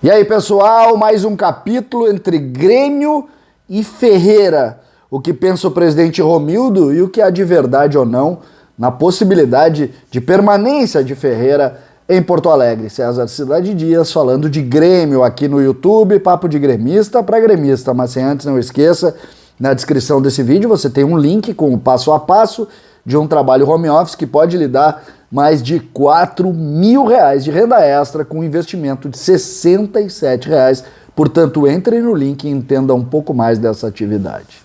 E aí, pessoal, mais um capítulo entre Grêmio e Ferreira. O que pensa o presidente Romildo e o que há de verdade ou não na possibilidade de permanência de Ferreira em Porto Alegre. César Cidade Dias falando de Grêmio aqui no YouTube, papo de gremista para gremista. Mas sem antes, não esqueça, na descrição desse vídeo você tem um link com o passo a passo de um trabalho home office que pode lhe dar mais de R$4.000 de renda extra com investimento de R$67. Portanto, entre no link e entenda um pouco mais dessa atividade.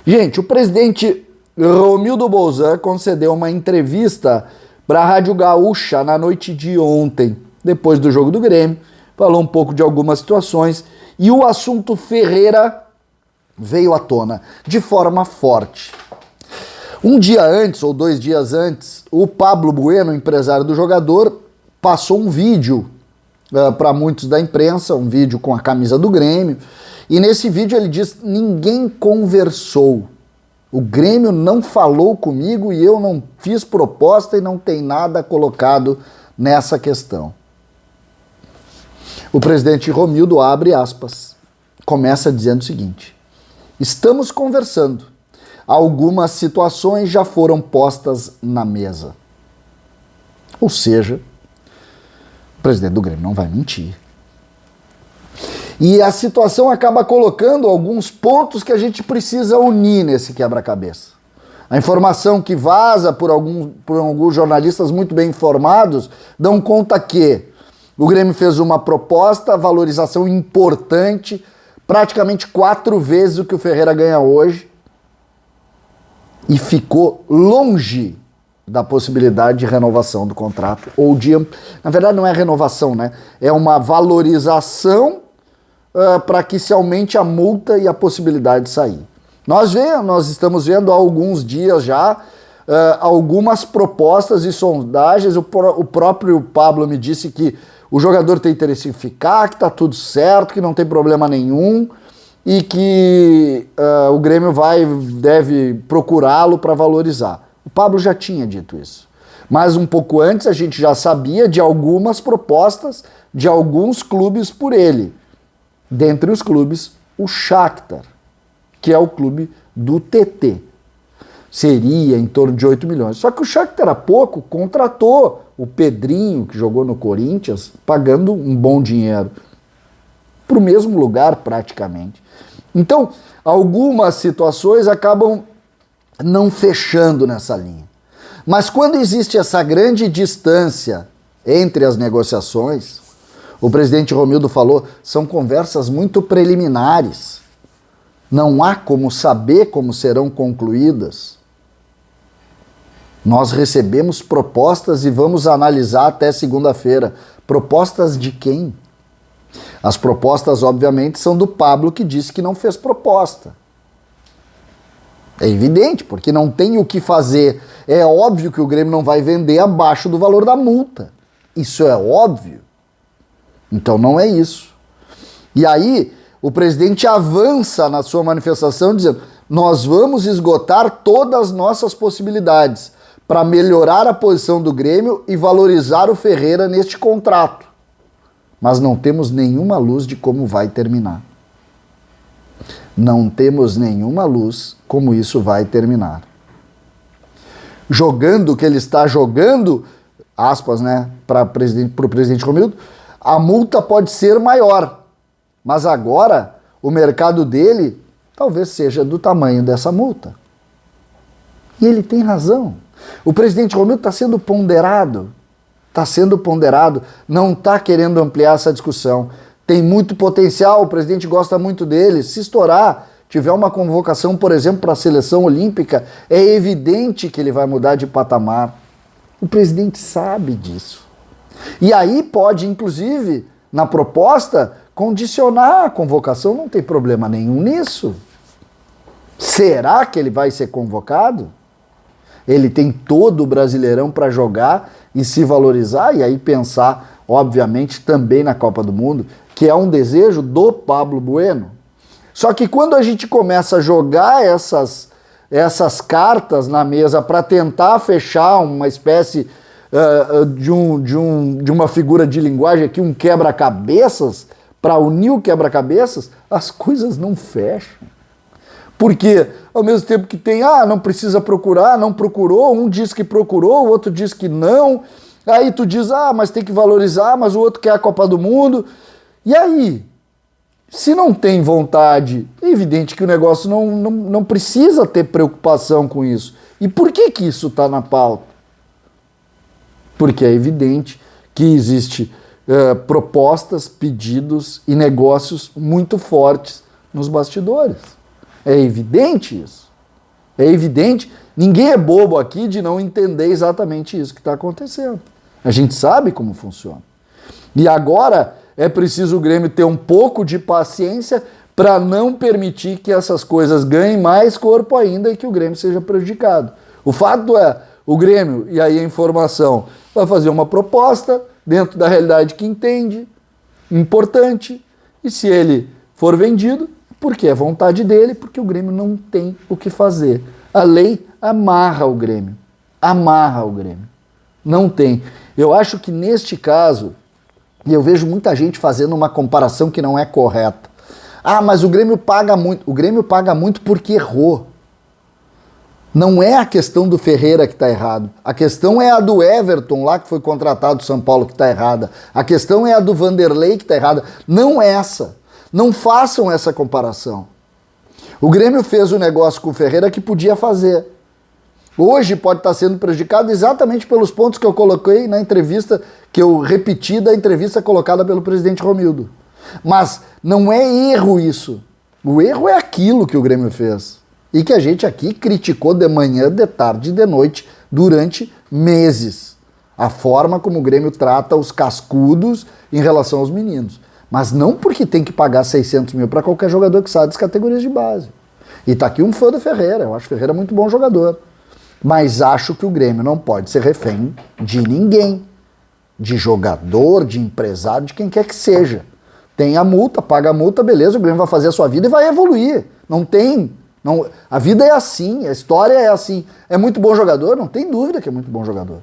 Gente, o presidente Romildo Bolzan concedeu uma entrevista para a Rádio Gaúcha na noite de ontem, depois do jogo do Grêmio, falou um pouco de algumas situações e o assunto Ferreira veio à tona de forma forte. Um dia antes, ou 2 dias antes, o Pablo Bueno, empresário do jogador, passou um vídeo para muitos da imprensa, um vídeo com a camisa do Grêmio, e nesse vídeo ele diz: ninguém conversou, o Grêmio não falou comigo e eu não fiz proposta e não tem nada colocado nessa questão. O presidente Romildo abre aspas, começa dizendo o seguinte: estamos conversando. Algumas situações já foram postas na mesa. Ou seja, o presidente do Grêmio não vai mentir. E a situação acaba colocando alguns pontos que a gente precisa unir nesse quebra-cabeça. A informação que vaza por alguns jornalistas muito bem informados dão conta que o Grêmio fez uma proposta, valorização importante, praticamente 4 vezes o que o Ferreira ganha hoje, e ficou longe da possibilidade de renovação do contrato, ou de, na verdade não é renovação, né? É uma valorização para que se aumente a multa e a possibilidade de sair. Nós estamos vendo há alguns dias já algumas propostas e sondagens, o próprio Pablo me disse que o jogador tem interesse em ficar, que está tudo certo, que não tem problema nenhum, e que o Grêmio deve procurá-lo para valorizar. O Pablo já tinha dito isso. Mas um pouco antes a gente já sabia de algumas propostas de alguns clubes por ele. Dentre os clubes, o Shakhtar, que é o clube do TT. Seria em torno de 8 milhões. Só que o Shakhtar há pouco contratou o Pedrinho, que jogou no Corinthians, pagando um bom dinheiro. Para o mesmo lugar praticamente. Então, algumas situações acabam não fechando nessa linha. Mas quando existe essa grande distância entre as negociações, o presidente Romildo falou, são conversas muito preliminares. Não há como saber como serão concluídas. Nós recebemos propostas e vamos analisar até segunda-feira. Propostas de quem? As propostas, obviamente, são do Pablo, que disse que não fez proposta. É evidente, porque não tem o que fazer. É óbvio que o Grêmio não vai vender abaixo do valor da multa. Isso é óbvio. Então não é isso. E aí, o presidente avança na sua manifestação dizendo: nós vamos esgotar todas as nossas possibilidades para melhorar a posição do Grêmio e valorizar o Ferreira neste contrato. Mas não temos nenhuma luz de como vai terminar. Não temos nenhuma luz como isso vai terminar. Jogando o que ele está jogando, aspas, né, para o presidente Romildo, a multa pode ser maior. Mas agora o mercado dele talvez seja do tamanho dessa multa. E ele tem razão. O presidente Romildo está sendo ponderado. Não está querendo ampliar essa discussão. Tem muito potencial, o presidente gosta muito dele. Se estourar, tiver uma convocação, por exemplo, para a seleção olímpica, é evidente que ele vai mudar de patamar. O presidente sabe disso. E aí pode, inclusive, na proposta, condicionar a convocação, não tem problema nenhum nisso. Será que ele vai ser convocado? Ele tem todo o Brasileirão para jogar e se valorizar, e aí pensar, obviamente, também na Copa do Mundo, que é um desejo do Pablo Bueno. Só que quando a gente começa a jogar essas cartas na mesa para tentar fechar uma espécie de uma figura de linguagem aqui, um quebra-cabeças, para unir o quebra-cabeças, as coisas não fecham. Porque ao mesmo tempo que tem, não precisa procurar, não procurou, um diz que procurou, o outro diz que não, aí tu diz, mas tem que valorizar, mas o outro quer a Copa do Mundo. E aí? Se não tem vontade, é evidente que o negócio não precisa ter preocupação com isso. E por que isso está na pauta? Porque é evidente que existe propostas, pedidos e negócios muito fortes nos bastidores. É evidente isso. É evidente. Ninguém é bobo aqui de não entender exatamente isso que está acontecendo. A gente sabe como funciona. E agora é preciso o Grêmio ter um pouco de paciência para não permitir que essas coisas ganhem mais corpo ainda e que o Grêmio seja prejudicado. O fato é, o Grêmio, e aí a informação, vai fazer uma proposta dentro da realidade que entende, importante, e se ele for vendido, porque é vontade dele, porque o Grêmio não tem o que fazer. A lei amarra o Grêmio. Amarra o Grêmio. Não tem. Eu acho que neste caso, e eu vejo muita gente fazendo uma comparação que não é correta. Mas o Grêmio paga muito. O Grêmio paga muito porque errou. Não é a questão do Ferreira que está errado. A questão é a do Everton, lá que foi contratado do São Paulo, que está errada. A questão é a do Vanderlei, que está errada. Não essa. Não façam essa comparação. O Grêmio fez o negócio com o Ferreira que podia fazer. Hoje pode estar sendo prejudicado exatamente pelos pontos que eu coloquei na entrevista, que eu repeti da entrevista colocada pelo presidente Romildo. Mas não é erro isso. O erro é aquilo que o Grêmio fez. E que a gente aqui criticou de manhã, de tarde e de noite durante meses. A forma como o Grêmio trata os cascudos em relação aos meninos. Mas não porque tem que pagar 600 mil para qualquer jogador que sai das categorias de base. E tá aqui um fã do Ferreira. Eu acho o Ferreira muito bom jogador. Mas acho que o Grêmio não pode ser refém de ninguém. De jogador, de empresário, de quem quer que seja. Tem a multa, paga a multa, beleza, o Grêmio vai fazer a sua vida e vai evoluir. Não tem. Não, a vida é assim, a história é assim. É muito bom jogador? Não tem dúvida que é muito bom jogador.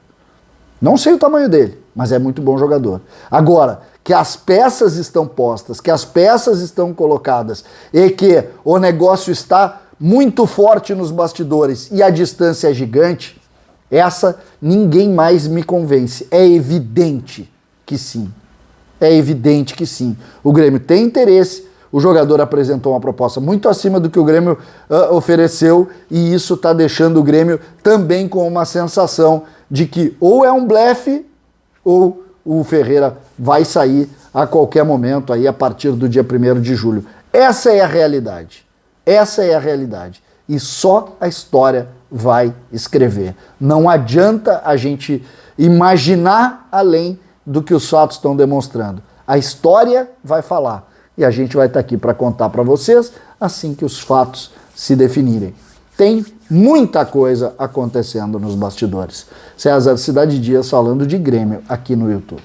Não sei o tamanho dele, mas é muito bom jogador. Agora, que as peças estão postas, que as peças estão colocadas e que o negócio está muito forte nos bastidores e a distância é gigante, essa ninguém mais me convence. É evidente que sim. É evidente que sim. O Grêmio tem interesse, o jogador apresentou uma proposta muito acima do que o Grêmio ofereceu e isso está deixando o Grêmio também com uma sensação de que ou é um blefe ou o Ferreira vai sair a qualquer momento aí a partir do dia 1º de julho. Essa é a realidade. Essa é a realidade. E só a história vai escrever. Não adianta a gente imaginar além do que os fatos estão demonstrando. A história vai falar. E a gente vai estar aqui para contar para vocês assim que os fatos se definirem. Tem muita coisa acontecendo nos bastidores. César Cidade Dias falando de Grêmio aqui no YouTube.